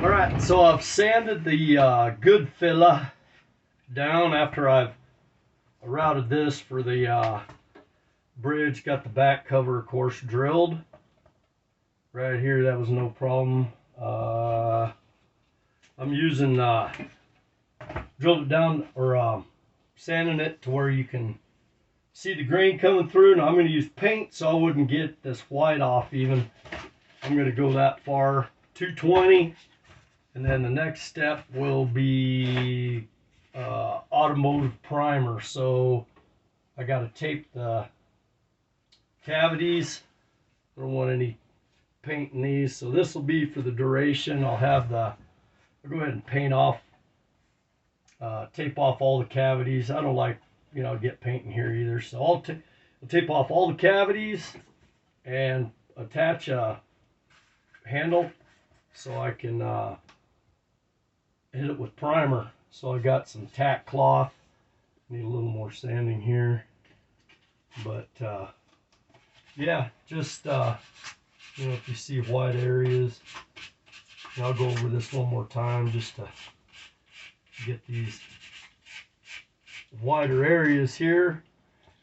All right, so I've sanded the good filler down after I've routed this for the bridge. Got the back cover, of course, drilled. Right here, that was no problem. I'm using, drilled it down, or sanding it to where you can see the grain coming through. Now I'm going to use paint so I wouldn't get this white off even. I'm going to go that far, 220. And then the next step will be automotive primer. So I got to tape the cavities. I don't want any paint in these. So this will be for the duration. I'll go ahead and paint off, tape off all the cavities. I don't like, get paint in here either. So I'll tape off all the cavities and attach a handle so I can hit it with primer. So I got some tack cloth. Need a little more sanding here, but yeah, just if you see white areas, I'll go over this one more time just to get these wider areas here.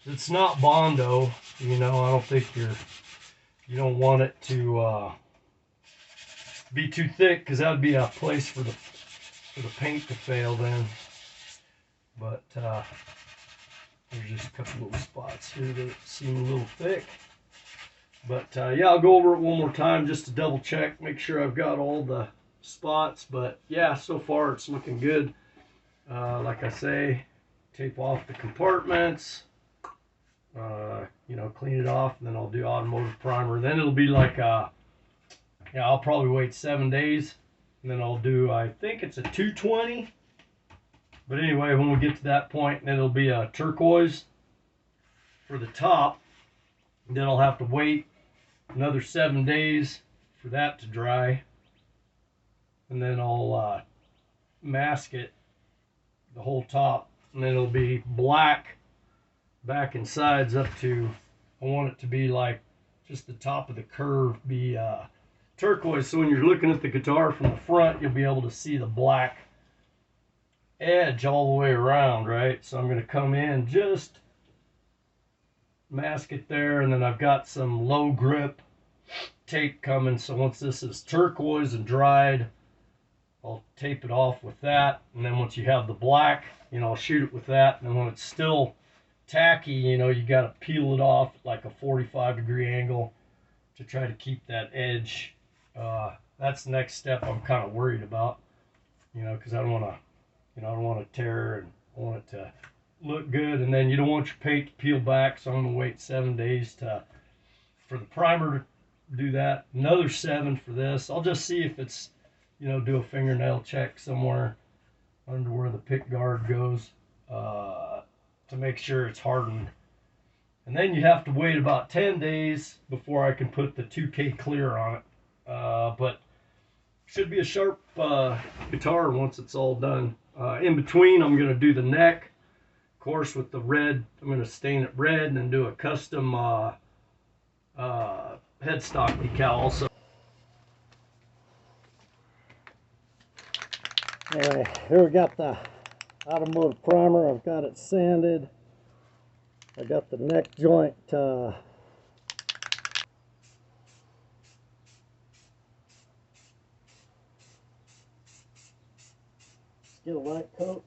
It's not Bondo, I don't think you don't want it to be too thick, because that would be a place for the paint to fail then. But there's just a couple little spots here that seem a little thick. But yeah, I'll go over it one more time just to double check, make sure I've got all the spots. But yeah, so far it's looking good. Like I say, tape off the compartments, clean it off, and then I'll do automotive primer. Then it'll be like I'll probably wait 7 days, and then I'll do, I think it's a 220. But anyway, when we get to that point, then it'll be a turquoise for the top. And then I'll have to wait another 7 days for that to dry. And then I'll mask it, the whole top. And then it'll be black back and sides up to, I want it to be like just the top of the curve be turquoise. So when you're looking at the guitar from the front, you'll be able to see the black edge all the way around, right? So I'm going to come in, just mask it there, and then I've got some low grip tape coming. So once this is turquoise and dried, I'll tape it off with that. And then once you have the black, I'll shoot it with that. And then when it's still tacky, you got to peel it off at like a 45-degree angle to try to keep that edge. That's the next step I'm kind of worried about, because I don't want to, I don't want to tear, and I want it to look good. And then you don't want your paint to peel back, so I'm going to wait 7 days for the primer to do that. Another 7 for this. I'll just see if it's, do a fingernail check somewhere under where the pick guard goes to make sure it's hardened. And then you have to wait about 10 days before I can put the 2K clear on it. But should be a sharp guitar once it's all done. In between, I'm going to do the neck, of course, with the red. I'm going to stain it red and then do a custom headstock decal also. Anyway, here we got the automotive primer. I've got it sanded. I got the neck joint get a light coat.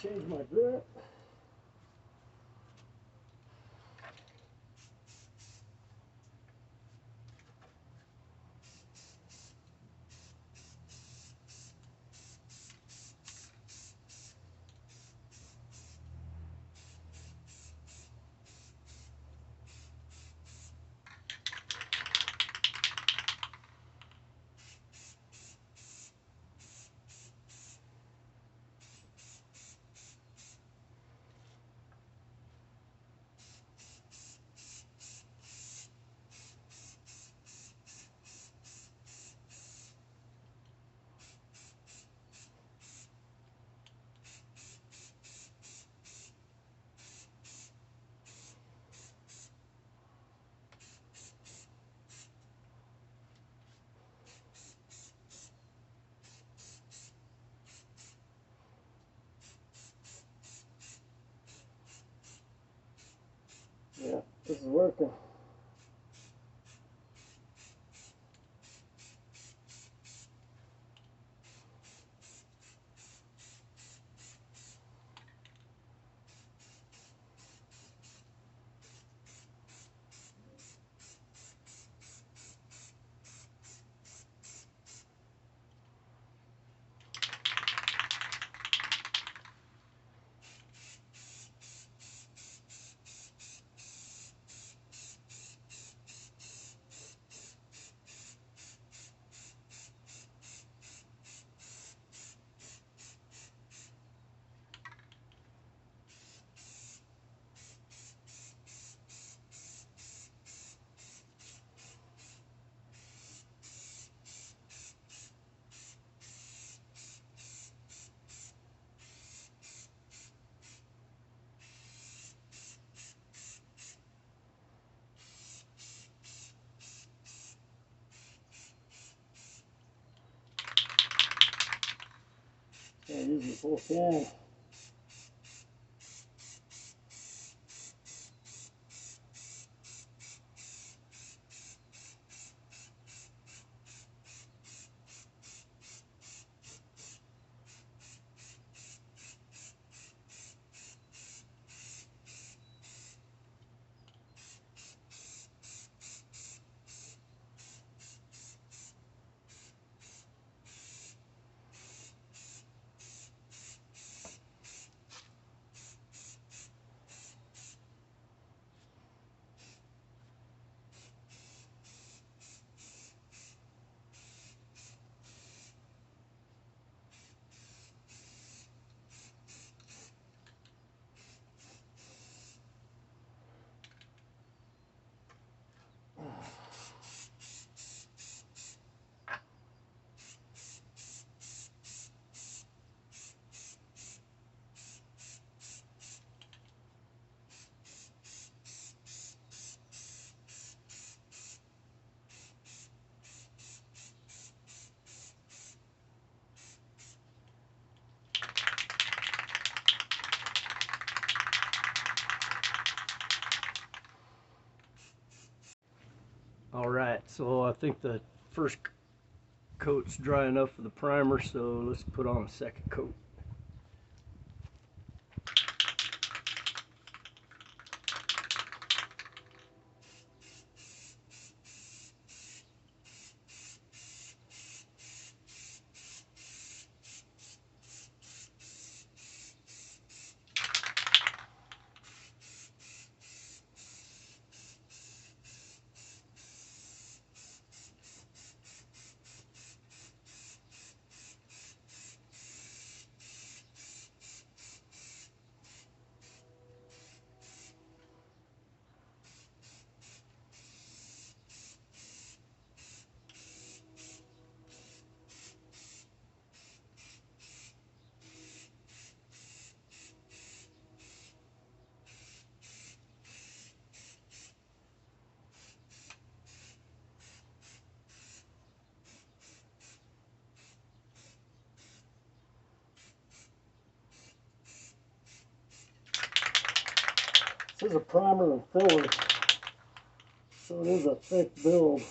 change my grip. Yeah, this is working. Yeah, use the full fan. All right, so I think the first coat's dry enough for the primer, so let's put on a second coat. This is a primer and filler, so it is a thick build.